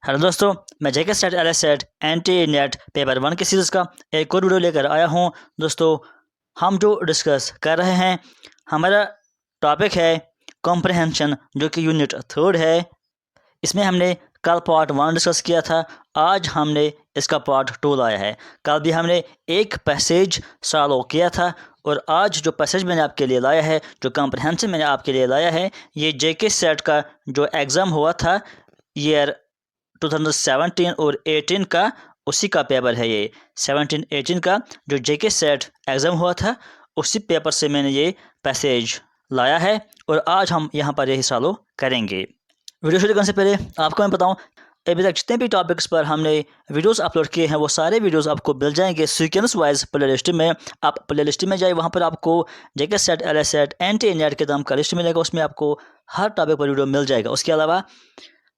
Hello दोस्तों, मैं JK SET L S SET anti NET paper 1 की सीरीज़ का एक और वीडियो लेकर आया हूं। दोस्तों, हम जो डिस्कस कर रहे हैं, हमारा टॉपिक है कॉम्प्रहेंशन, जो कि यूनिट 3 है। इसमें हमने कल पार्ट 1 डिस्कस किया था। आज हमने इसका पार्ट 2 लाया है। कल भी हमने एक पैसेज सॉल्व किया था और आज जो पैसेज मैंने आपके लिए लाया है, जो कॉम्प्रहेंशन मैंने आपके लिए लाया है, ये जेके सेट का जो एग्ज़ाम हुआ था ईयर 2017 और 18 का, उसी का पेपर है ये। 17-18 का जो जेके सेट एग्ज़ाम हुआ था, उसी पेपर से मैंने ये पैसेज लाया है और आज हम यहाँ पर यही सॉल्व करेंगे। वीडियो शुरू करने से पहले आपको मैं बताऊँ, अभी तक जितने भी टॉपिक्स पर हमने वीडियोस अपलोड किए हैं, वो सारे वीडियोस आपको मिल जाएंगे सीक्वेंस वाइज प्लेलिस्ट में। आप प्लेलिस्ट में जाए, वहाँ पर आपको JK SET L S SET anti NET के नाम का लिस्ट मिलेगा। उसमें आपको हर टॉपिक पर वीडियो मिल जाएगा। उसके अलावा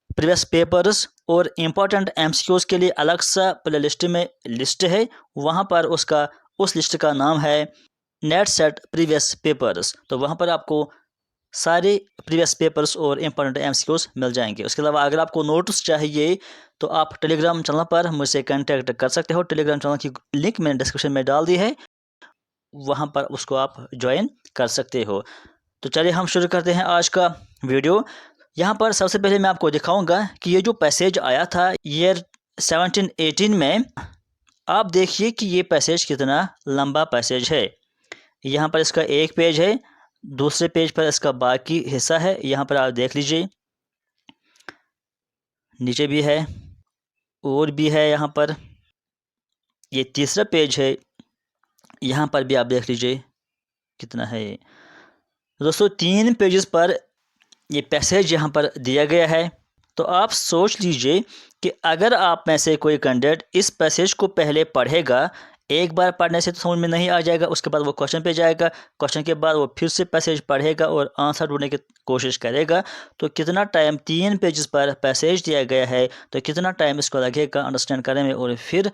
प्रीवियस पेपर्स और इम्पोर्टेंट एमसीक्यूज़ के लिए अलग सा प्लेलिस्ट में लिस्ट है। वहाँ पर उस लिस्ट का नाम है नेट सेट प्रीवियस पेपर्स। तो वहाँ पर आपको सारे प्रीवियस पेपर्स और इम्पोर्टेंट एमसीक्यूज़ मिल जाएंगे। उसके अलावा अगर आपको नोट्स चाहिए तो आप टेलीग्राम चैनल पर मुझसे कांटेक्ट कर सकते हो। टेलीग्राम चैनल की लिंक मैंने डिस्क्रिप्शन में डाल दी है, वहाँ पर उसको आप ज्वाइन कर सकते हो। तो चलिए हम शुरू करते हैं आज का वीडियो। यहाँ पर सबसे पहले मैं आपको दिखाऊंगा कि ये जो पैसेज आया था ईयर 17-18 में, आप देखिए कि ये पैसेज कितना लंबा पैसेज है। यहाँ पर इसका एक पेज है, दूसरे पेज पर इसका बाकी हिस्सा है। यहाँ पर आप देख लीजिए, नीचे भी है और भी है। यहाँ पर ये तीसरा पेज है, यहाँ पर भी आप देख लीजिए कितना है ये। दोस्तों, 3 पेजेस पर ये पैसेज यहाँ पर दिया गया है। तो आप सोच लीजिए कि अगर आप में से कोई कैंडिडेट इस पैसेज को पहले पढ़ेगा, एक बार पढ़ने से तो समझ में नहीं आ जाएगा, उसके बाद वो क्वेश्चन पे जाएगा, क्वेश्चन के बाद वो फिर से पैसेज पढ़ेगा और आंसर ढूंढने की कोशिश करेगा, तो कितना टाइम 3 पेजेस पर पैसेज दिया गया है, तो कितना टाइम इसको लगेगा अंडरस्टैंड करने में और फिर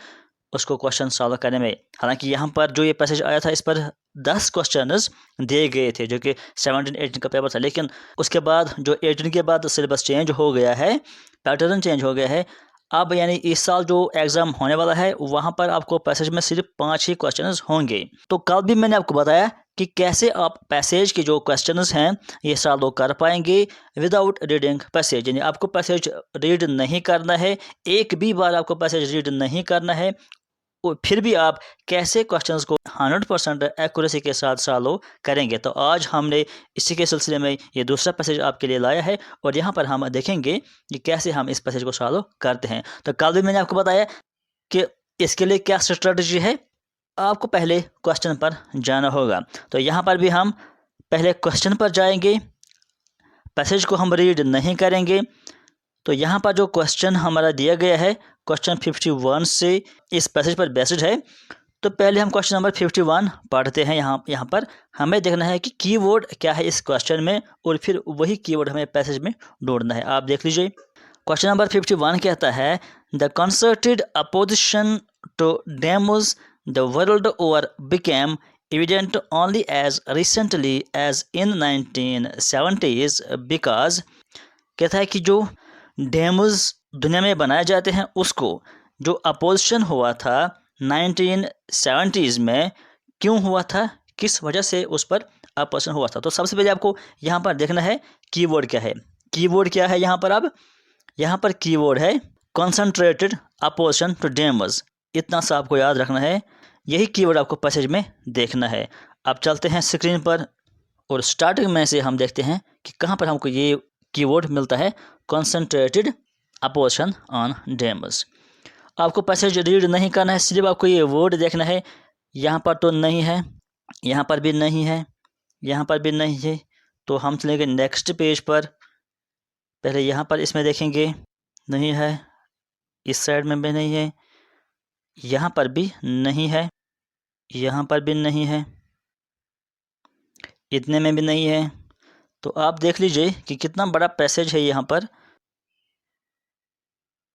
उसको क्वेश्चन सॉल्व करने में। हालांकि यहाँ पर जो ये पैसेज आया था, इस पर 10 क्वेश्चंस दिए गए थे, जो कि 17-18 का पेपर था। लेकिन उसके बाद जो 18 के बाद सिलेबस चेंज हो गया है, पैटर्न चेंज हो गया है। अब यानी इस साल जो एग्ज़ाम होने वाला है, वहाँ पर आपको पैसेज में सिर्फ 5 ही क्वेश्चंस होंगे। तो कल भी मैंने आपको बताया कि कैसे आप पैसेज के जो क्वेश्चंस हैं ये सॉल्व कर पाएंगे विदाउट रीडिंग पैसेज। यानी आपको पैसेज रीड नहीं करना है, एक भी बार आपको पैसेज रीड नहीं करना है, और फिर भी आप कैसे क्वेश्चंस को 100% एक्यूरेसी के साथ सॉल्व करेंगे। तो आज हमने इसी के सिलसिले में ये दूसरा पैसेज आपके लिए लाया है और यहाँ पर हम देखेंगे कि कैसे हम इस पैसेज को सॉल्व करते हैं। तो कल भी मैंने आपको बताया कि इसके लिए क्या स्ट्रेटजी है। आपको पहले क्वेश्चन पर जाना होगा। तो यहाँ पर भी हम पहले क्वेश्चन पर जाएंगे, पैसेज को हम रीड नहीं करेंगे। तो यहाँ पर जो क्वेश्चन हमारा दिया गया है, क्वेश्चन 51 से इस पैसेज पर बेस्ड है। तो पहले हम क्वेश्चन नंबर 51 पढ़ते हैं। यहाँ पर हमें देखना है कि कीवर्ड क्या है इस क्वेश्चन में, और फिर वही कीवर्ड हमें पैसेज में ढूंढना है। आप देख लीजिए, क्वेश्चन नंबर 51 कहता है, the concerted opposition to dams the world over became evident only as recently as in 1970s because. कहता है कि जो डैम्स दुनिया में बनाए जाते हैं, उसको जो अपोजिशन हुआ था 1970s में, क्यों हुआ था, किस वजह से उस पर अपोजिशन हुआ था। तो सबसे पहले आपको यहाँ पर देखना है कीवर्ड क्या है। कीवर्ड क्या है यहाँ पर? अब यहाँ पर कीवर्ड है कॉन्सनट्रेटेड अपोजिशन टू डैम्स। इतना सा आपको याद रखना है, यही कीवर्ड आपको पैसेज में देखना है। अब चलते हैं स्क्रीन पर और स्टार्टिंग में से हम देखते हैं कि कहाँ पर हमको ये कीवर्ड मिलता है, कॉन्सनट्रेटेड अपोजिशन ऑन डैम्स। आपको पैसेज रीड नहीं करना है, सिर्फ आपको ये वर्ड देखना है। यहाँ पर तो नहीं है, यहाँ पर भी नहीं है, यहाँ पर भी नहीं है। तो हम चलेंगे नेक्स्ट पेज पर। पहले यहाँ पर इसमें देखेंगे, नहीं है, इस साइड में भी नहीं है, यहाँ पर भी नहीं है, यहाँ पर भी नहीं है, इतने में भी नहीं है। तो आप देख लीजिए कि कितना बड़ा पैसेज है यहाँ पर,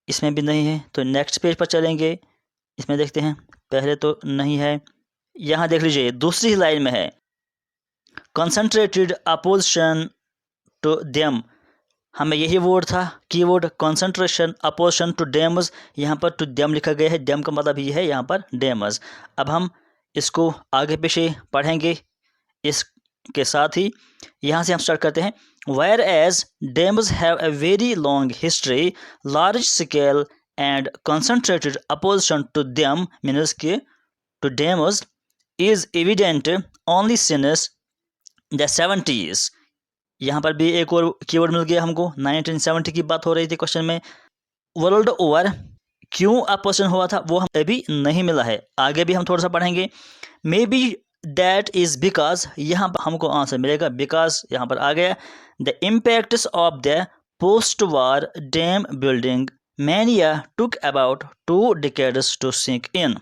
इसमें भी नहीं है। तो नेक्स्ट पेज पर चलेंगे, इसमें देखते हैं, पहले तो नहीं है। यहाँ देख लीजिए दूसरी लाइन में है, कंसंट्रेटेड अपोजिशन टू देम। हमें यही वर्ड था, keyword concentration opposition to dams. यहाँ पर टू डैम लिखा गया है, डैम का मतलब ये है यहाँ पर डैम्स। अब हम इसको आगे पीछे पढ़ेंगे। इसके साथ ही यहाँ से हम स्टार्ट करते हैं। Whereas dams have a very long history, large scale and concentrated opposition to dam means के to dams is evident only since the 70s। यहाँ पर भी एक और कीवर्ड मिल गया हमको। 1970 की बात हो रही थी क्वेश्चन में। वर्ल्ड ओवर क्यों अपोजिशन हुआ था वो हमें अभी नहीं मिला है, आगे भी हम थोड़ा सा पढ़ेंगे। May be that is because, यहाँ पर हमको आंसर मिलेगा बिकॉज, यहाँ पर आ गया। The impacts of the post war dam building mania took about 2 decades to sink in.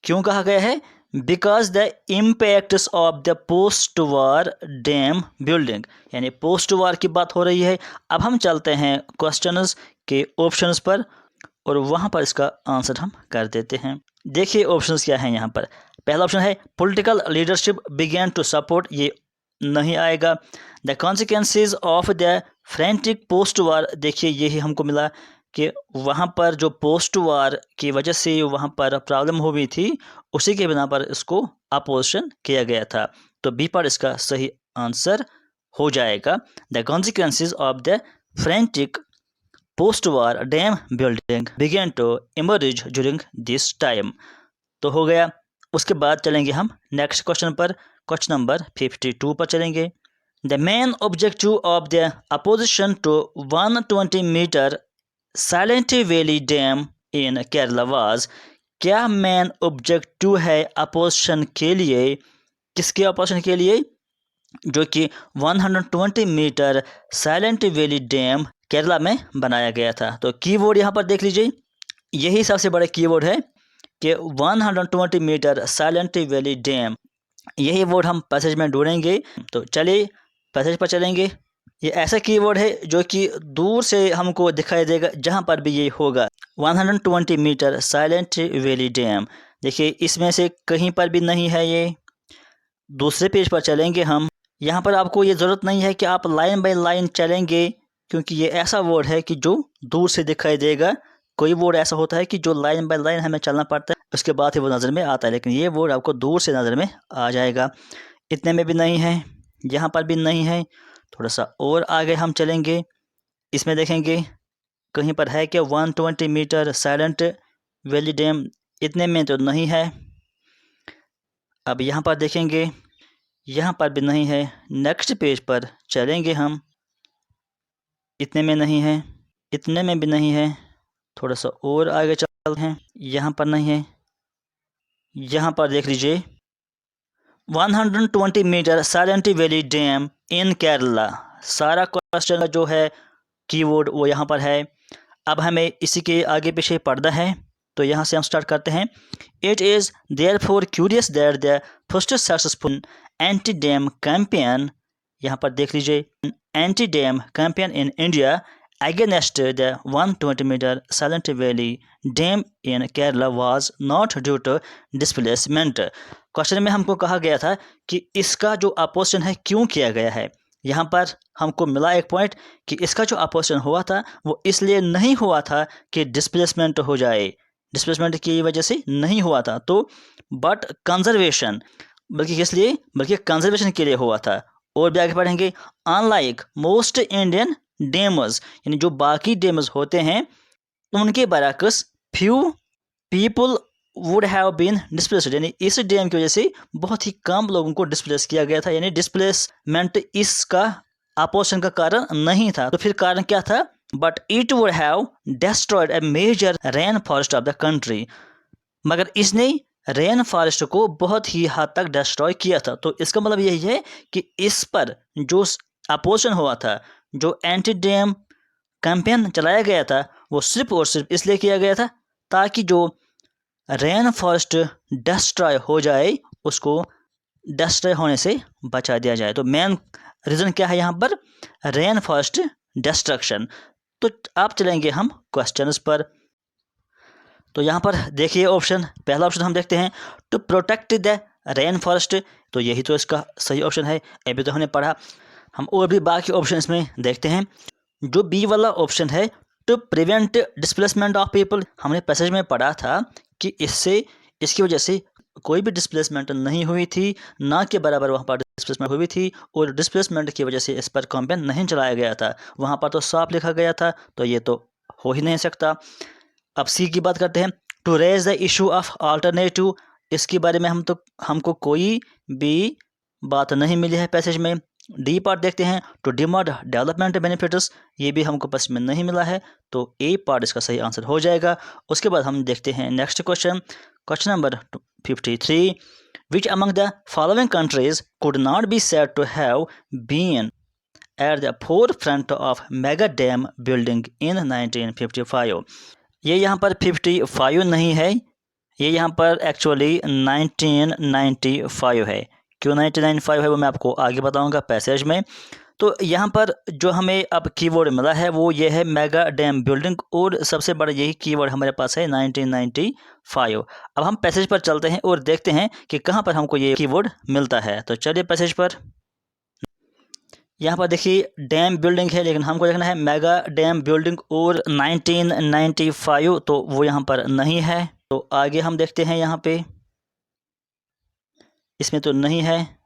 क्यों कहा गया है? Because the impacts of the post war dam building, यानी पोस्ट वार की बात हो रही है। अब हम चलते हैं क्वेश्चंस के ऑप्शंस पर और वहाँ पर इसका आंसर हम कर देते हैं। देखिए ऑप्शंस क्या हैं यहाँ पर। पहला ऑप्शन है political leadership began to support, ये नहीं आएगा। The consequences of the frantic post war, देखिए यही हमको मिला कि वहाँ पर जो पोस्ट वार की वजह से वहाँ पर प्रॉब्लम हुई थी, उसी के बिना पर इसको अपोजिशन किया गया था। तो बी पर इसका सही आंसर हो जाएगा। The consequences of the frantic post war dam building began to emerge during this time. तो हो गया। उसके बाद चलेंगे हम नेक्स्ट क्वेश्चन पर, क्वेश्चन नंबर 52 पर चलेंगे। The main objective of the opposition to 120 metre silent valley dam in Kerala was, क्या मेन ऑब्जेक्टिव है अपोजिशन के लिए, किसके अपोजिशन के लिए? जो कि 120 metre silent valley dam Kerala में बनाया गया था। तो कीवर्ड यहाँ पर देख लीजिए, यही सबसे बड़ा कीवर्ड है कि 120 मीटर साइलेंट वैली डैम, यही वर्ड हम पैसेज में ढूंढेंगे। तो चलिए पैसेज पर चलेंगे। ये ऐसा कीवर्ड है जो कि दूर से हमको दिखाई देगा जहाँ पर भी ये होगा। 120 मीटर साइलेंट वैली डैम, देखिए इसमें से कहीं पर भी नहीं है ये। दूसरे पेज पर चलेंगे हम। यहाँ पर आपको ये ज़रूरत नहीं है कि आप लाइन बाय लाइन चलेंगे, क्योंकि ये ऐसा वर्ड है कि जो दूर से दिखाई देगा। कोई वर्ड ऐसा होता है कि जो लाइन बाय लाइन हमें चलना पड़ता है, उसके बाद ही वो नज़र में आता है, लेकिन ये वर्ड आपको दूर से नज़र में आ जाएगा। इतने में भी नहीं है, यहाँ पर भी नहीं है। थोड़ा सा और आगे हम चलेंगे, इसमें देखेंगे कहीं पर है कि 120 मीटर साइलेंट वैली डैम, इतने में तो नहीं है। अब यहाँ पर देखेंगे, यहाँ पर भी नहीं है। नेक्स्ट पेज पर चलेंगे हम, इतने में नहीं है, इतने में भी नहीं है। थोड़ा सा और आगे चलते हैं, यहाँ पर नहीं है। यहाँ पर देख लीजिए 120 metre silent valley dam in Kerala, सारा क्वेश्चन जो है कीवर्ड वो यहाँ पर है। अब हमें इसी के आगे पीछे पढ़ना है, तो यहाँ से हम स्टार्ट करते हैं। It is therefore curious that the first successful anti dam campaign, यहाँ पर देख लीजिए, anti dam campaign in India against the 120 metre silent valley dam in Kerala was not due to displacement. Question में हमको कहा गया था कि इसका जो अपोजिशन है क्यों किया गया है। यहाँ पर हमको मिला एक पॉइंट कि इसका जो अपोजिशन हुआ था वो इसलिए नहीं हुआ था कि डिस्प्लेसमेंट हो जाए, डिस्प्लेसमेंट की वजह से नहीं हुआ था, तो बट कंजर्वेशन, बल्कि किस लिए, बल्कि कंजर्वेशन के लिए हुआ था। और भी आगे पढ़ेंगे, अनलाइक मोस्ट इंडियन डैम्स, यानी जो बाकी डैम्स होते हैं उनके बरअक्स few people would have been displaced, यानी इस डैम की वजह से बहुत ही कम लोगों को डिस्प्लेस किया गया था, यानी डिस्प्लेसमेंट इसका अपोजिशन का कारण नहीं था। तो फिर कारण क्या था? But it would have destroyed a major rain forest of the country, मगर इसने रेन फॉरेस्ट को बहुत ही हद तक डिस्ट्रॉय किया था। तो इसका मतलब यही है कि इस पर जो अपोजिशन हुआ था, जो एंटी डैम कैंपेन चलाया गया था, वो सिर्फ और सिर्फ इसलिए किया गया था ताकि जो रेन फॉरेस्ट डिस्ट्रॉय हो जाए, उसको डिस्ट्रॉय होने से बचा दिया जाए। तो मेन रीज़न क्या है यहाँ पर? Rain forest destruction. तो आप चलेंगे हम क्वेश्चंस पर। तो यहाँ पर देखिए ऑप्शन, पहला ऑप्शन हम देखते हैं to protect the rain forest, तो यही तो इसका सही ऑप्शन है। अभी तो हमने पढ़ा, हम और भी बाकी ऑप्शन इसमें देखते हैं। जो बी वाला ऑप्शन है, to prevent displacement of people, हमने पैसेज में पढ़ा था कि इसकी वजह से कोई भी डिस्प्लेसमेंट नहीं हुई थी, ना के बराबर वहाँ पर डिस्प्लेसमेंट हुई थी, और डिस्प्लेसमेंट की वजह से इस पर कैंपेन नहीं चलाया गया था। वहाँ पर तो साफ लिखा गया था, तो ये तो हो ही नहीं सकता। अब सी की बात करते हैं, to raise the issue of alternative, इसके बारे में हमको कोई भी बात नहीं मिली है पैसेज में। डी पार्ट देखते हैं, टू डिमांड डेवलपमेंट बेनिफिट्स, ये भी हमको पैसेज में नहीं मिला है, तो ए पार्ट इसका सही आंसर हो जाएगा। उसके बाद हम देखते हैं next question, question number 53, which among the following countries could not be said to have been at the forefront of mega dam building in 1955। ये यहाँ पर 55 नहीं है, ये यहाँ पर एक्चुअली 1995 है। क्यों 1995 है वो मैं आपको आगे बताऊंगा पैसेज में। तो यहाँ पर जो हमें अब कीवर्ड मिला है वो ये है मेगा डैम बिल्डिंग, और सबसे बड़ा यही कीवर्ड हमारे पास है 1995। अब हम पैसेज पर चलते हैं और देखते हैं कि कहाँ पर हमको ये कीवर्ड मिलता है। तो चलिए पैसेज पर। यहाँ पर देखिए डैम बिल्डिंग है, लेकिन हमको देखना है मेगा डैम बिल्डिंग और 1995, तो वो यहाँ पर नहीं है। तो आगे हम देखते हैं, यहाँ पे इसमें तो नहीं है।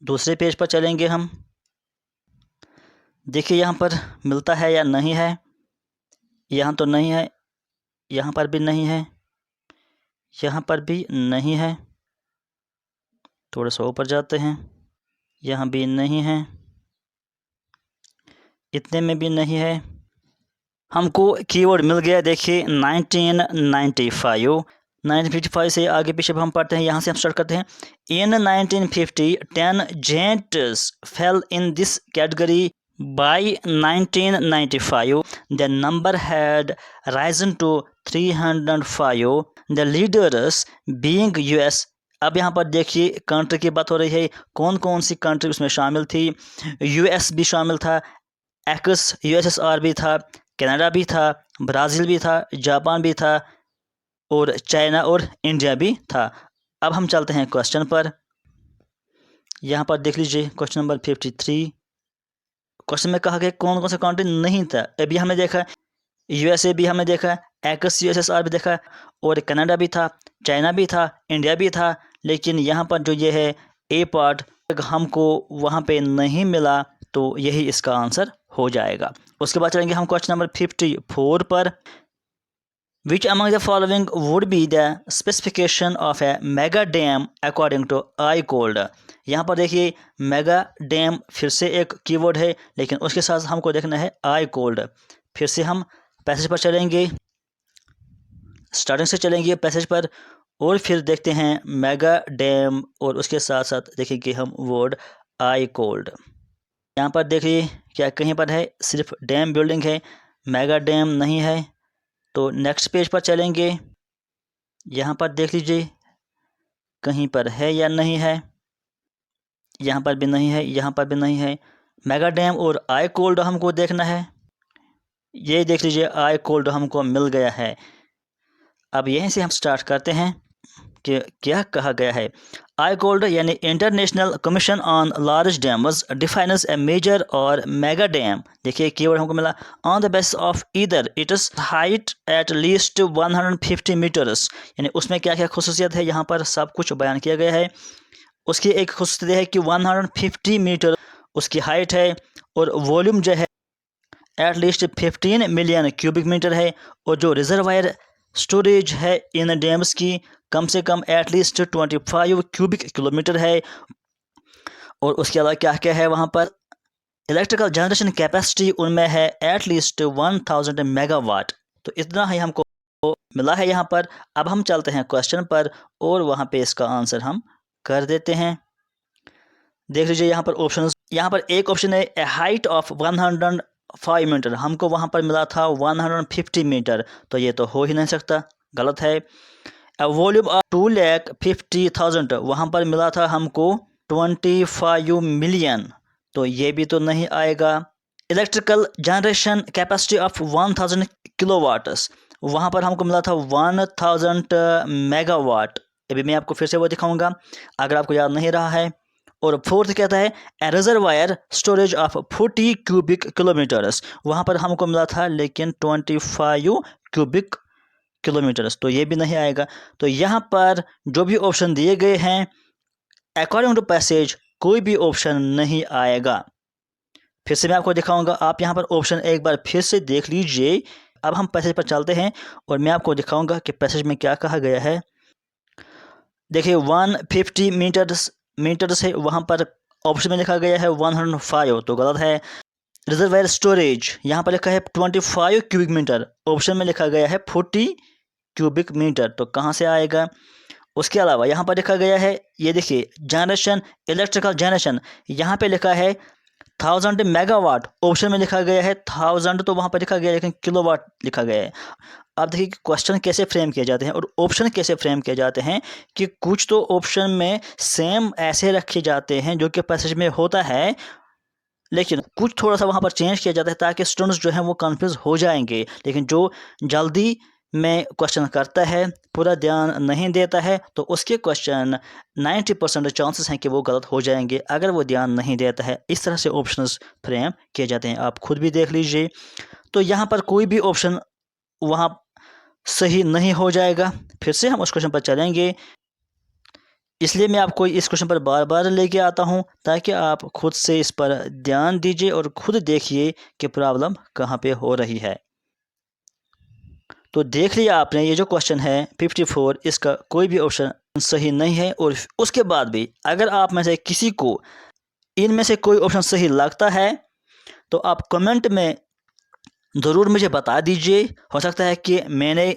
दूसरे पेज पर चलेंगे हम, देखिए यहाँ पर मिलता है या नहीं है। यहाँ तो नहीं है, यहाँ पर भी नहीं है, यहाँ पर भी नहीं है। थोड़ा सा ऊपर जाते हैं, यहाँ भी नहीं है, इतने में भी नहीं है। हमको कीवर्ड मिल गया, देखिए 1995। 1955 से आगे पीछे हम पढ़ते हैं, यहाँ से हम स्टार्ट करते हैं। इन 1950 10 giants fell in this category. By 1995 the number had risen to 305, the leaders being US। अब यहाँ पर देखिए कंट्री की बात हो रही है, कौन कौन सी कंट्री उसमें शामिल थी। US भी शामिल था, एक्स USSR भी था, कनाडा भी था, ब्राज़ील भी था, जापान भी था, और चाइना और इंडिया भी था। अब हम चलते हैं क्वेश्चन पर। यहाँ पर देख लीजिए क्वेश्चन नंबर 53। क्वेश्चन में कहा गया कौन कौन सा कंट्री नहीं था। अभी हमने देखा USA भी हमने देखा, एक्स USSR भी देखा, और कनाडा भी था, चाइना भी था, इंडिया भी था, लेकिन यहाँ पर जो ये है ए पार्ट हमको वहाँ पे नहीं मिला, तो यही इसका आंसर हो जाएगा। उसके बाद चलेंगे हम क्वेश्चन नंबर 54 पर। Which among the following would be the specification of a mega dam according to ICOLD? यहाँ पर देखिए मेगा डैम फिर से एक कीवर्ड है, लेकिन उसके साथ हमको देखना है ICOLD। फिर से हम पैसेज पर चलेंगे, स्टार्टिंग से चलेंगे पैसेज पर, और फिर देखते हैं मेगा डैम, और उसके साथ साथ देखेंगे हम वर्ड ICOLD। यहाँ पर देखिए क्या कहीं पर है, सिर्फ डैम बिल्डिंग है, मेगा डैम नहीं है। तो नेक्स्ट पेज पर चलेंगे, यहाँ पर देख लीजिए कहीं पर है या नहीं है। यहाँ पर भी नहीं है, यहाँ पर भी नहीं है। मेगा डैम और ICOLD हमको देखना है, ये देख लीजिए ICOLD हमको मिल गया है। अब यहीं से हम स्टार्ट करते हैं कि क्या कहा गया है। ICOLD यानी international commission on large dams defines a major और मेगा डैम। देखिए कीवर्ड हमको मिला, on the base of either its height at least 150 metres, यानी उसमें क्या क्या खुसूसियत है यहाँ पर सब कुछ बयान किया गया है। उसकी एक खुसूसियत है कि 150 मीटर उसकी हाइट है, और वॉल्यूम जो है at least 15 million cubic metre है, और जो रिजर्वायर स्टोरेज है इन डैम्स की कम से कम एट लीस्ट 25 क्यूबिक किलोमीटर है। और उसके अलावा क्या क्या है वहाँ पर, इलेक्ट्रिकल जनरेशन कैपेसिटी उनमें है एट लीस्ट 1000 मेगावाट। तो इतना ही हमको मिला है यहाँ पर। अब हम चलते हैं क्वेश्चन पर, और वहाँ पे इसका आंसर हम कर देते हैं। देख लीजिए यहाँ पर ऑप्शन, यहाँ पर एक ऑप्शन है ए हाइट ऑफ 105 मीटर, हमको वहाँ पर मिला था 150 मीटर, तो ये तो हो ही नहीं सकता, गलत है। वॉल्यूम ऑफ 2,50,000, वहाँ पर मिला था हमको 25 मिलियन, तो ये भी तो नहीं आएगा। Electrical generation capacity of 1000 kilowatts, वहाँ पर हमको मिला था 1000 मेगावाट। अभी मैं आपको फिर से वो दिखाऊंगा अगर आपको याद नहीं रहा है। और फोर्थ कहता है a reservoir storage of 40 cubic kilometres, वहाँ पर हमको मिला था लेकिन 25 क्यूबिक किलोमीटर्स, तो ये भी नहीं आएगा। तो यहाँ पर जो भी ऑप्शन दिए गए हैं अकॉर्डिंग टू पैसेज कोई भी ऑप्शन नहीं आएगा। फिर से मैं आपको दिखाऊंगा, आप यहाँ पर ऑप्शन एक बार फिर से देख लीजिए। अब हम पैसेज पर चलते हैं और मैं आपको दिखाऊंगा कि पैसेज में क्या कहा गया है। देखिए 150 मीटर्स है, वहाँ पर ऑप्शन में लिखा गया है 105, तो गलत है। रिजर्वायर स्टोरेज यहाँ पर लिखा है 25 क्यूबिक मीटर, ऑप्शन में लिखा गया है 40 क्यूबिक मीटर, तो कहाँ से आएगा। उसके अलावा यहाँ पर लिखा गया है, ये देखिए जनरेशन, इलेक्ट्रिकल जनरेशन, यहाँ पे लिखा है 1000 मेगावाट, ऑप्शन में लिखा गया है 1000, तो वहाँ पर लिखा गया है लेकिन किलोवाट लिखा गया है। अब देखिए क्वेश्चन कैसे फ्रेम किए जाते हैं और ऑप्शन कैसे फ्रेम किए जाते हैं कि कुछ तो ऑप्शन में सेम ऐसे रखे जाते हैं जो कि पैसेज में होता है, लेकिन कुछ थोड़ा सा वहाँ पर चेंज किया जाता है ताकि स्टूडेंट्स जो हैं वो कंफ्यूज हो जाएंगे। लेकिन जो जल्दी में क्वेश्चन करता है, पूरा ध्यान नहीं देता है, तो उसके क्वेश्चन 90% चांसेस हैं कि वो गलत हो जाएंगे अगर वो ध्यान नहीं देता है। इस तरह से ऑप्शंस फ्रेम किए जाते हैं, आप खुद भी देख लीजिए। तो यहाँ पर कोई भी ऑप्शन वहाँ सही नहीं हो जाएगा। फिर से हम उस क्वेश्चन पर चलेंगे, इसलिए मैं आपको इस क्वेश्चन पर बार बार लेके आता हूँ ताकि आप खुद से इस पर ध्यान दीजिए और खुद देखिए कि प्रॉब्लम कहाँ पे हो रही है। तो देख लिया आपने, ये जो क्वेश्चन है 54, इसका कोई भी ऑप्शन सही नहीं है। और उसके बाद भी अगर आप में से किसी को इनमें से कोई ऑप्शन सही लगता है तो आप कमेंट में ज़रूर मुझे बता दीजिए। हो सकता है कि मैंने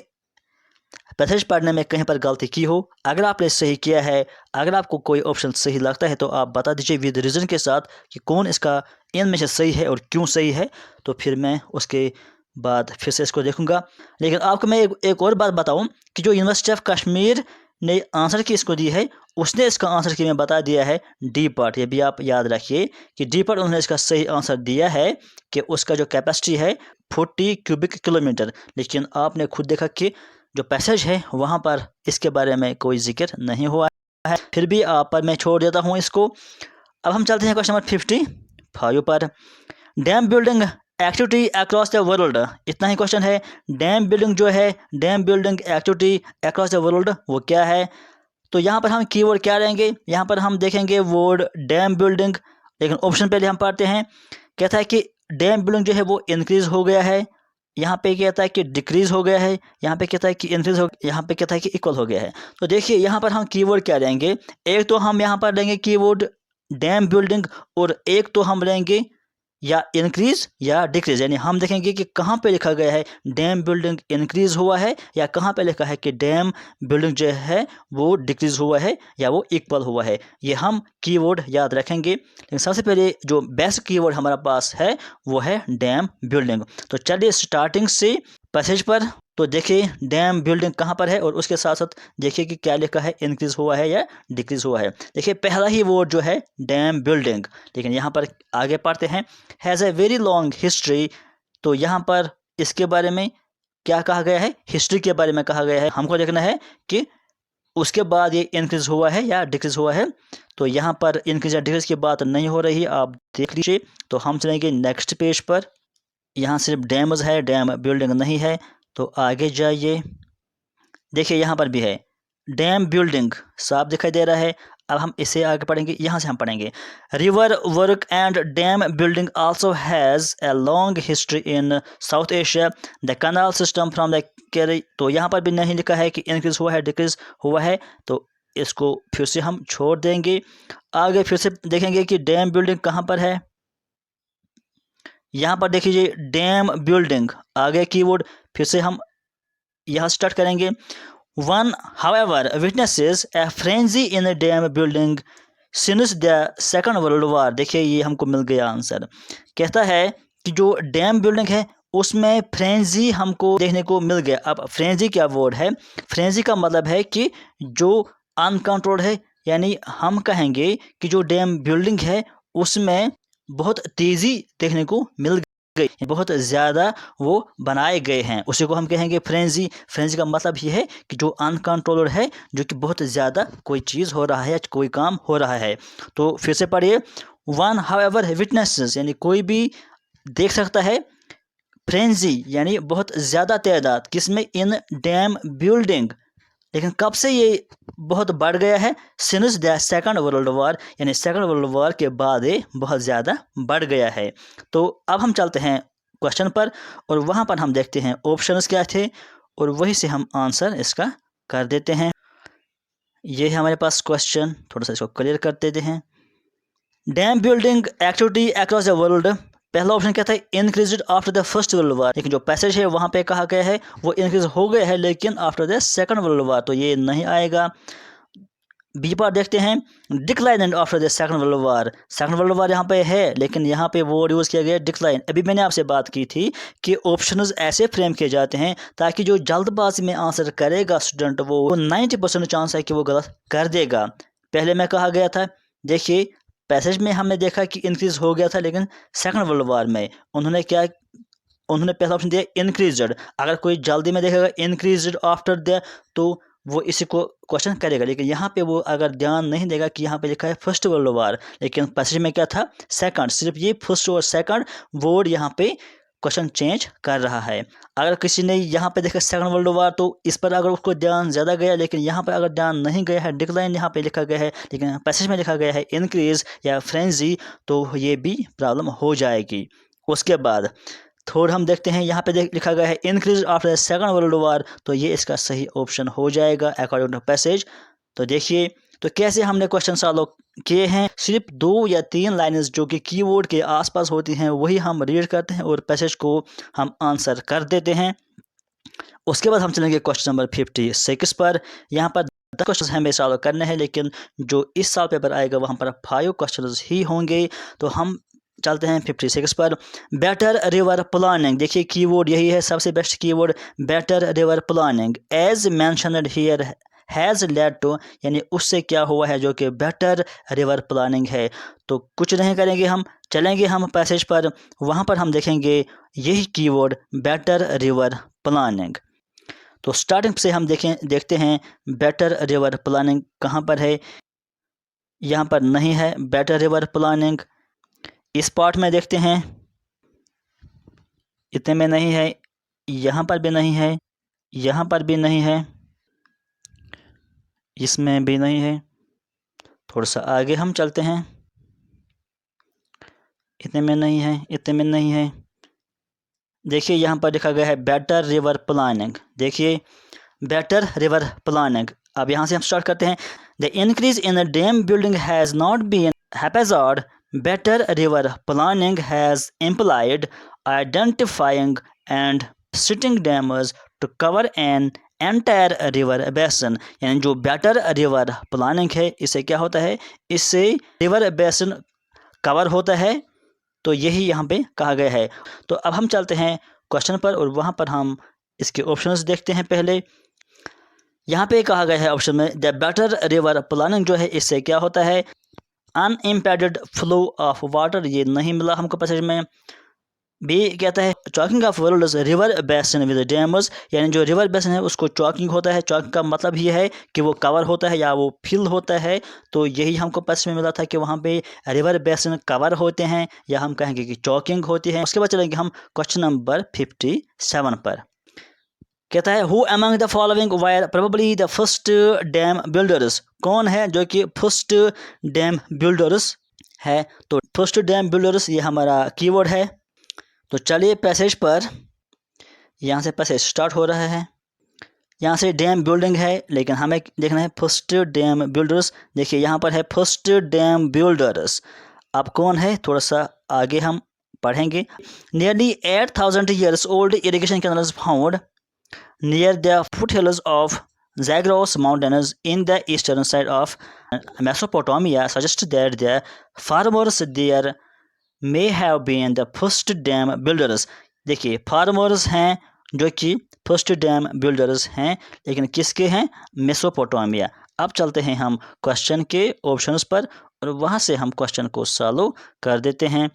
पैसेज पढ़ने में कहीं पर गलती की हो। अगर आपने सही किया है, अगर आपको कोई ऑप्शन सही लगता है तो आप बता दीजिए विद रीज़न के साथ कि कौन इसका इनमें से सही है और क्यों सही है, तो फिर मैं उसके बाद फिर से इसको देखूंगा। लेकिन आपको मैं एक और बात बताऊं कि जो यूनिवर्सिटी ऑफ कश्मीर ने आंसर की इसको दी है, उसने इसका आंसर की में बता दिया है डी पार्ट। ये भी आप याद रखिए कि डी पार्ट उन्होंने इसका सही आंसर दिया है कि उसका जो कैपेसिटी है 40 क्यूबिक किलोमीटर। लेकिन आपने खुद देखा कि जो पैसेज है वहाँ पर इसके बारे में कोई जिक्र नहीं हुआ है। फिर भी आप पर मैं छोड़ देता हूँ इसको। अब हम चलते हैं क्वेश्चन नंबर 55 पर। Dam building activity across the world, इतना ही क्वेश्चन है। डैम बिल्डिंग जो है, dam building activity across the world, वो क्या है। तो यहाँ पर हम कीवर्ड क्या लेंगे, यहाँ पर हम देखेंगे वर्ड डैम बिल्डिंग। लेकिन ऑप्शन पहले हम पढ़ते हैं। कहता है कि डैम बिल्डिंग जो है वो इंक्रीज हो गया है, यहाँ पे कहता है कि डिक्रीज हो गया है, यहाँ पे कहता है कि इंक्रीज हो, यहाँ पे कहता है कि इक्वल हो गया है। तो देखिए यहाँ पर हम कीवर्ड क्या लेंगे, एक तो हम यहाँ पर लेंगे कीवर्ड डैम बिल्डिंग और एक तो हम लेंगे या इंक्रीज या डिक्रीज। यानी हम देखेंगे कि कहाँ पे लिखा गया है डैम बिल्डिंग इंक्रीज हुआ है या कहाँ पे लिखा है कि डैम बिल्डिंग जो है वो डिक्रीज हुआ है या वो इक्वल हुआ है। ये हम कीवर्ड याद रखेंगे। लेकिन सबसे पहले जो बेस्ट कीवर्ड हमारे पास है वो है डैम बिल्डिंग। तो चलिए स्टार्टिंग से पैसेज पर, तो देखिए डैम बिल्डिंग कहाँ पर है और उसके साथ साथ देखिए कि क्या लिखा है, इंक्रीज हुआ है या डिक्रीज हुआ है। देखिए पहला ही वर्ड जो है डैम बिल्डिंग। लेकिन यहाँ पर आगे पढ़ते हैं, has a very long history. तो यहाँ पर इसके बारे में क्या कहा गया है, हिस्ट्री के बारे में कहा गया है। हमको देखना है कि उसके बाद ये इंक्रीज हुआ है या डिक्रीज हुआ है। तो यहाँ पर इंक्रीज या डिक्रीज की बात नहीं हो रही, आप देख लीजिए। तो हम चलेंगे नेक्स्ट पेज पर। यहाँ सिर्फ डैम्स है, डैम बिल्डिंग नहीं है। तो आगे जाइए, देखिए यहाँ पर भी है डैम बिल्डिंग, साफ दिखाई दे रहा है। अब हम इसे आगे पढ़ेंगे, यहाँ से हम पढ़ेंगे river work and dam building also has a long history in South Asia the canal system from the carry. तो यहाँ पर भी नहीं लिखा है कि इंक्रीज हुआ है डिक्रीज हुआ है, तो इसको फिर से हम छोड़ देंगे। आगे फिर से देखेंगे कि डैम बिल्डिंग कहाँ पर है। यहाँ पर देखिए डैम बिल्डिंग, आगे कीवर्ड फिर से हम यहाँ स्टार्ट करेंगे। One however witnesses A frenzy in dam building since the second world war. देखिए ये हमको मिल गया आंसर। कहता है कि जो डैम बिल्डिंग है उसमें फ्रेंजी हमको देखने को मिल गया। अब फ्रेंजी क्या वर्ड है, फ्रेंजी का मतलब है कि जो अनकंट्रोल्ड है। यानी हम कहेंगे कि जो डैम बिल्डिंग है उसमें बहुत तेज़ी देखने को मिल गई, बहुत ज़्यादा वो बनाए गए हैं, उसी को हम कहेंगे फ्रेंजी। फ्रेंजी का मतलब ये है कि जो अनकंट्रोल्ड है, जो कि बहुत ज़्यादा कोई चीज़ हो रहा है या कोई काम हो रहा है। तो फिर से पढ़िए, वन हाउएवर विटनेसेस, यानी कोई भी देख सकता है, फ्रेंजी यानी बहुत ज़्यादा तादाद, किसमें, इन डैम बिल्डिंग। लेकिन कब से ये बहुत बढ़ गया है, since the second world war, यानी सेकंड वर्ल्ड वॉर के बाद ये बहुत ज़्यादा बढ़ गया है। तो अब हम चलते हैं क्वेश्चन पर और वहाँ पर हम देखते हैं ऑप्शंस क्या थे और वही से हम आंसर इसका कर देते हैं। ये है हमारे पास क्वेश्चन, थोड़ा सा इसको क्लियर कर देते हैं। Dam building activity across the world, पहला ऑप्शन क्या था, increase after the first world war, लेकिन जो पैसेज है वहाँ पे कहा गया है वो इंक्रीज हो गया है लेकिन after the second world war, तो ये नहीं आएगा। बी पर देखते हैं, decline and after the second world war, second world war यहाँ पे है लेकिन यहाँ पे वर्ड यूज़ किया गया डिक्लाइन। अभी मैंने आपसे बात की थी कि ऑप्शंस ऐसे फ्रेम किए जाते हैं ताकि जो जल्दबाजी में आंसर करेगा स्टूडेंट वो 90% चांस है कि वो गलत कर देगा। पहले मैं कहा गया था, देखिए पैसेज में हमने देखा कि इंक्रीज हो गया था लेकिन सेकंड वर्ल्ड वॉर में उन्होंने पहला ऑप्शन दिया इंक्रीज्ड। अगर कोई जल्दी में देखेगा इंक्रीज्ड आफ्टर द, तो वो इसी को क्वेश्चन करेगा, लेकिन यहाँ पे वो अगर ध्यान नहीं देगा कि यहाँ पे लिखा है फर्स्ट वर्ल्ड वॉर लेकिन पैसेज में क्या था, सेकंड, सिर्फ ये फर्स्ट और सेकंड वर्ड यहाँ पे क्वेश्चन चेंज कर रहा है। अगर किसी ने यहाँ पे देखा सेकंड वर्ल्ड वॉर तो इस पर अगर उसको ध्यान ज़्यादा गया, लेकिन यहाँ पर अगर ध्यान नहीं गया है, डिक्लाइन यहाँ पे लिखा गया है लेकिन पैसेज में लिखा गया है इंक्रीज या फ्रेंजी, तो ये भी प्रॉब्लम हो जाएगी। उसके बाद थोड़ा हम देखते हैं, यहाँ पे लिखा गया है increase after second world war, तो ये इसका सही ऑप्शन हो जाएगा अकॉर्डिंग टू पैसेज। तो देखिए तो कैसे हमने क्वेश्चन सॉल्व किए हैं, सिर्फ 2 या 3 लाइन्स जो कि कीवर्ड के आसपास होती हैं वही हम रीड करते हैं और पैसेज को हम आंसर कर देते हैं। उसके बाद हम चलेंगे क्वेश्चन नंबर 56 पर। यहाँ पर 10 क्वेश्चन हमें सॉल्व करने हैं लेकिन जो इस साल पेपर आएगा वहाँ पर 5 क्वेश्चन ही होंगे। तो हम चलते हैं 56 पर। बेटर रिवर प्लानिंग, देखिए कीवर्ड यही है, सबसे best keyword better river planning as mentioned here has led to, यानी उससे क्या हुआ है जो कि बेटर रिवर प्लानिंग है। तो कुछ नहीं करेंगे, हम चलेंगे हम पैसेज पर, वहाँ पर हम देखेंगे यही कीवर्ड बेटर रिवर प्लानिंग। तो स्टार्टिंग से हम देखते हैं बेटर रिवर प्लानिंग कहाँ पर है, यहाँ पर नहीं है बेटर रिवर प्लानिंग। इस पार्ट में देखते हैं, इतने में नहीं है, यहाँ पर भी नहीं है, यहाँ पर भी नहीं है, इसमें भी नहीं है। थोड़ा सा आगे हम चलते हैं, इतने में नहीं है, इतने में नहीं है। देखिए यहाँ पर लिखा गया है बेटर रिवर प्लानिंग, देखिए बेटर रिवर प्लानिंग। अब यहाँ से हम स्टार्ट करते हैं। The increase in dam building has not been haphazard, better river planning has implied identifying and setting dams to cover an entire river basin, यानी जो better river planning है इससे क्या होता है, इससे रिवर बेसिन कवर होता है, तो यही यहाँ पे कहा गया है। तो अब हम चलते हैं क्वेश्चन पर और वहाँ पर हम इसके ऑप्शंस देखते हैं। पहले यहाँ पे कहा गया है ऑप्शन में द बेटर रिवर प्लानिंग जो है इससे क्या होता है, अनइम्पेडेड फ्लो ऑफ वाटर, ये नहीं मिला हमको पैसेज में। बी कहता है choking of world's river basin with dams, यानी जो रिवर बेसिन है उसको चॉकिंग होता है, चॉकिंग का मतलब ये है कि वो कवर होता है या वो फिल होता है, तो यही हमको पैसेज में मिला था कि वहाँ पे रिवर बेसिन कवर होते हैं या हम कहेंगे कि चॉकिंग होती है। उसके बाद चलेंगे हम क्वेश्चन नंबर 57 पर। कहता है who among the following wire probably the first dam builders, कौन है जो कि फर्स्ट डैम बिल्डर्स है। तो फर्स्ट डैम बिल्डर्स ये हमारा कीवर्ड है। तो चलिए पैसेज पर, यहाँ से पैसेज स्टार्ट हो रहा है, यहाँ से डैम बिल्डिंग है लेकिन हमें देखना है फर्स्ट डैम बिल्डर्स। देखिए यहाँ पर है फर्स्ट डैम बिल्डर्स, अब कौन है थोड़ा सा आगे हम पढ़ेंगे। Nearly 8000 years old irrigation canals found near the foothills of Zagros Mountains in the eastern side of Mesopotamia suggest that the farmers there may have been the first dam builders। देखिए farmers हैं जो कि first dam builders हैं, लेकिन किसके हैं, Mesopotamia. अब चलते हैं हम क्वेश्चन के ऑप्शंस पर और वहाँ से हम क्वेश्चन को सॉल्व कर देते हैं।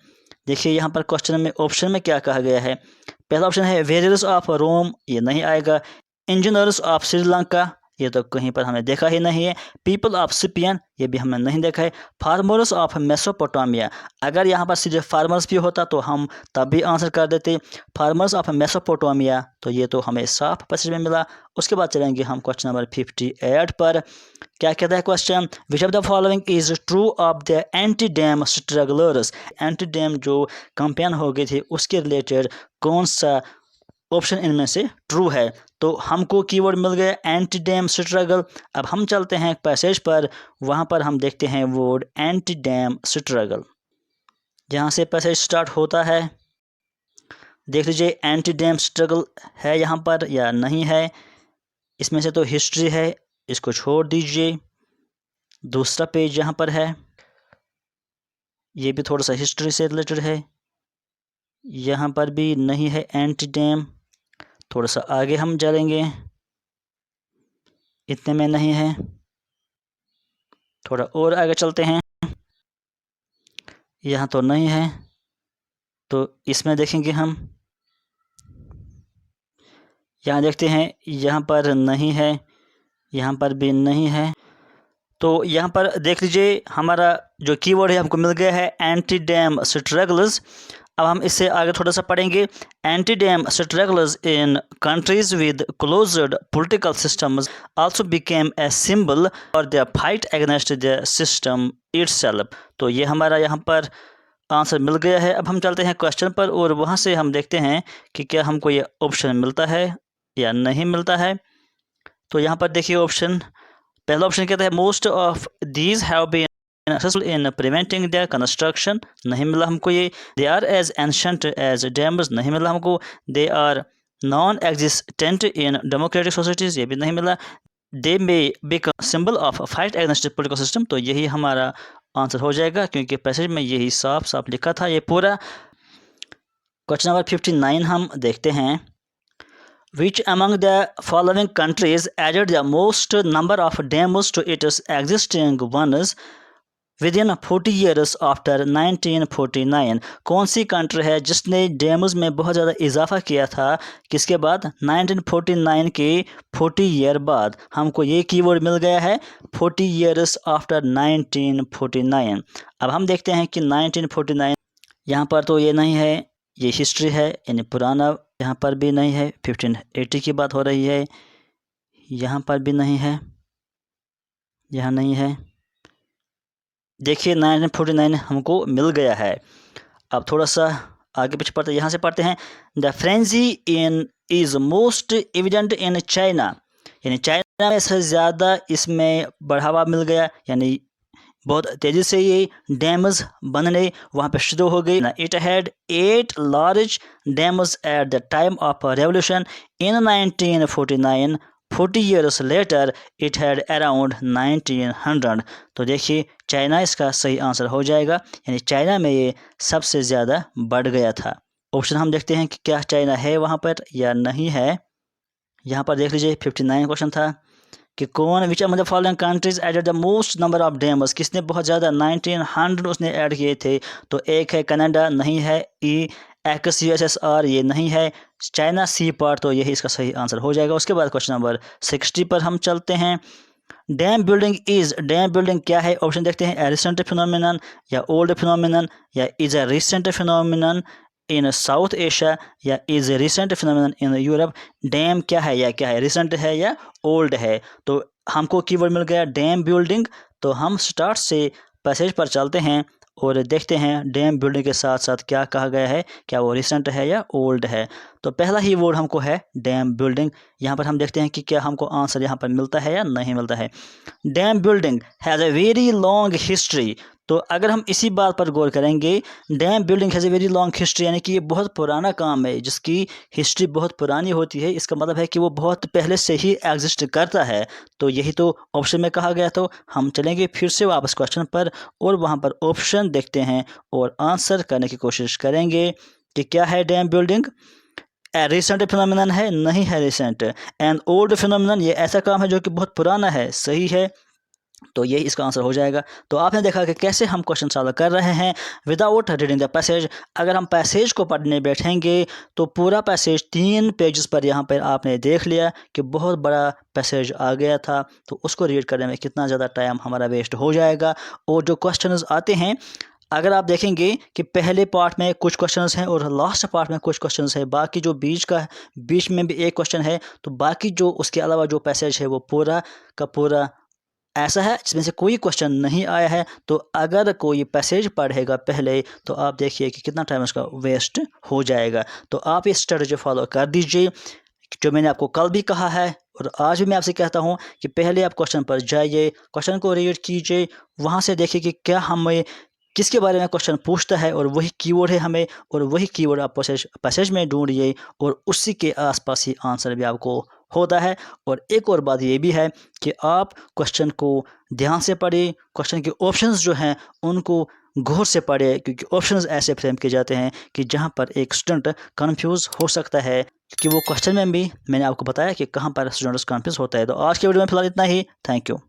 देखिए यहाँ पर क्वेश्चन में ऑप्शन में क्या कहा गया है। पहला ऑप्शन है वेरियर्स ऑफ रोम, ये नहीं आएगा। इंजीनियर्स ऑफ श्रीलंका, ये तो कहीं पर हमने देखा ही नहीं है। पीपल ऑफ सिपियन, ये भी हमने नहीं देखा है। फार्मर्स ऑफ मेसोपोटामिया, अगर यहाँ पर सिर्फ फार्मर्स भी होता तो हम तब भी आंसर कर देते। फार्मर्स ऑफ मेसोपोटामिया, तो ये तो हमें साफ पैसेज में मिला। उसके बाद चलेंगे हम क्वेश्चन नंबर 58 पर। क्या कहता है question, which of the following is true of the anti dam strugglers. Anti dam जो कैंपेन हो गए थे उसके रिलेटेड कौन सा ऑप्शन इनमें से ट्रू है। तो हमको कीवर्ड मिल गया एंटी डैम स्ट्रगल। अब हम चलते हैं पैसेज पर, वहाँ पर हम देखते हैं वर्ड एंटी डैम स्ट्रगल। जहाँ से पैसेज स्टार्ट होता है देख लीजिए, एंटी डैम स्ट्रगल है यहाँ पर या नहीं है। इसमें से तो हिस्ट्री है, इसको छोड़ दीजिए। दूसरा पेज यहाँ पर है, ये भी थोड़ा सा हिस्ट्री से रिलेटेड है। यहाँ पर भी नहीं है एंटी डैम। थोड़ा सा आगे हम चलेंगे, इतने में नहीं है। थोड़ा और आगे चलते हैं, यहाँ तो नहीं है। तो इसमें देखेंगे हम, यहाँ देखते हैं, यहाँ पर नहीं है, यहाँ पर भी नहीं है। तो यहाँ पर देख लीजिए, हमारा जो कीवर्ड है हमको मिल गया है एंटी डैम स्ट्रगल्स। अब हम इससे आगे थोड़ा सा पढ़ेंगे। Anti dam struggles in countries with closed political systems also became a symbol for the fight against the system itself. तो ये हमारा यहाँ पर आंसर मिल गया है। अब हम चलते हैं क्वेश्चन पर और वहाँ से हम देखते हैं कि क्या हमको ये ऑप्शन मिलता है या नहीं मिलता है। तो यहाँ पर देखिए ऑप्शन, पहला ऑप्शन कहता है most of these have been successful in preventing the construction, नहीं मिला हमको ये। They are as ancient as dams, नहीं मिला हमको। They are non existent in democratic societies, ये भी नहीं मिला। They may become symbol of fight against political system, तो यही हमारा आंसर हो जाएगा क्योंकि पैसेज में यही साफ साफ लिखा था ये पूरा। क्वेश्चन नंबर 59 हम देखते हैं। Which among the following countries added the most number of dams to its existing ones within 40 years after 1949? कौन सी कंट्री है जिसने डैम्स में बहुत ज़्यादा इजाफा किया था, किसके बाद, 1949 के 40 ईयर बाद। हमको ये कीवर्ड मिल गया है 40 years आफ्टर 1949। अब हम देखते हैं कि 1949 यहाँ पर तो ये नहीं है, ये हिस्ट्री है यानी पुराना। यहाँ पर भी नहीं है, 1580 की बात हो रही है। यहाँ पर भी नहीं है, यहाँ नहीं है। देखिए 1949 हमको मिल गया है। अब थोड़ा सा आगे पीछे पढ़ते, यहाँ से पढ़ते हैं। The frenzy in is most evident in China, यानी चाइना में सबसे ज़्यादा इसमें बढ़ावा मिल गया, यानी बहुत तेज़ी से ये डैम्स बनने वहाँ पे शुरू हो गई। It had 8 large dams at the time of revolution in 1949। 40 years later it had around 1900। तो देखिए चाइना इसका सही आंसर हो जाएगा, यानी चाइना में ये सबसे ज़्यादा बढ़ गया था। ऑप्शन हम देखते हैं कि क्या चाइना है वहाँ पर या नहीं है। यहाँ पर देख लीजिए 59 क्वेश्चन था कि कौन which among the following countries added the most number of dams, किसने बहुत ज़्यादा 1900 उसने ऐड किए थे। तो एक है कनाडा, नहीं है। ई एक्स USSR, ये नहीं है। चाइना सी पार्ट, तो यही इसका सही आंसर हो जाएगा। उसके बाद क्वेश्चन नंबर 60 पर हम चलते हैं। डैम बिल्डिंग क्या है। ऑप्शन देखते हैं, रिसेंट फिनोमिनन या ओल्ड फिनोमिनन या is a recent phenomenon in South Asia या is a recent phenomenon in Europe. Dam क्या है या क्या है, रिसेंट है या ओल्ड है। तो हमको कीवर्ड मिल गया डैम बिल्डिंग। तो हम स्टार्ट से पैसेज पर चलते हैं और देखते हैं डैम बिल्डिंग के साथ साथ क्या कहा गया है, क्या वो रिसेंट है या ओल्ड है। तो पहला ही वर्ड हमको है डैम बिल्डिंग। यहाँ पर हम देखते हैं कि क्या हमको आंसर यहाँ पर मिलता है या नहीं मिलता है। Dam building has a very long history. तो अगर हम इसी बात पर गौर करेंगे, dam building has a very long history, यानी कि ये बहुत पुराना काम है जिसकी हिस्ट्री बहुत पुरानी होती है। इसका मतलब है कि वो बहुत पहले से ही एग्जिस्ट करता है। तो यही तो ऑप्शन में कहा गया। तो हम चलेंगे फिर से वापस क्वेश्चन पर और वहाँ पर ऑप्शन देखते हैं और आंसर करने की कोशिश करेंगे कि क्या है डैम बिल्डिंग। रिसेंट फिनोमिनन है, नहीं है रिसेंट। एंड ओल्ड फिनोमिनन, ये ऐसा काम है जो कि बहुत पुराना है, सही है। तो ये इसका आंसर हो जाएगा। तो आपने देखा कि कैसे हम क्वेश्चन सॉल्व कर रहे हैं विदाउट रीडिंग द पैसेज। अगर हम पैसेज को पढ़ने बैठेंगे तो पूरा पैसेज 3 पेजेस पर यहाँ पर आपने देख लिया कि बहुत बड़ा पैसेज आ गया था, तो उसको रीड करने में कितना ज़्यादा टाइम हमारा वेस्ट हो जाएगा। और जो क्वेश्चंस आते हैं, अगर आप देखेंगे कि पहले पार्ट में कुछ क्वेश्चंस हैं और लास्ट पार्ट में कुछ क्वेश्चंस हैं, बाकी जो बीच में भी एक क्वेश्चन है, तो बाकी जो उसके अलावा जो पैसेज है वो पूरा का पूरा ऐसा है जिसमें से कोई क्वेश्चन नहीं आया है। तो अगर कोई पैसेज पढ़ेगा पहले तो आप देखिए कि कितना टाइम उसका वेस्ट हो जाएगा। तो आप ये स्ट्रेटजी फॉलो कर दीजिए जो मैंने आपको कल भी कहा है और आज भी मैं आपसे कहता हूँ कि पहले आप क्वेश्चन पर जाइए, क्वेश्चन को रीड कीजिए, वहाँ से देखिए कि क्या हमें किसके बारे में क्वेश्चन पूछता है और वही कीवर्ड है हमें, और वही कीवर्ड आप पैसेज में ढूंढिए और उसी के आसपास ही आंसर भी आपको होता है। और एक और बात ये भी है कि आप क्वेश्चन को ध्यान से पढ़िए, क्वेश्चन के ऑप्शंस जो हैं उनको गौर से पढ़े, क्योंकि ऑप्शंस ऐसे फ्रेम किए जाते हैं कि जहां पर एक स्टूडेंट कंफ्यूज हो सकता है, क्योंकि वो क्वेश्चन में भी मैंने आपको बताया कि कहां पर स्टूडेंट्स कंफ्यूज होता है। तो आज के वीडियो में फिलहाल इतना ही। Thank you.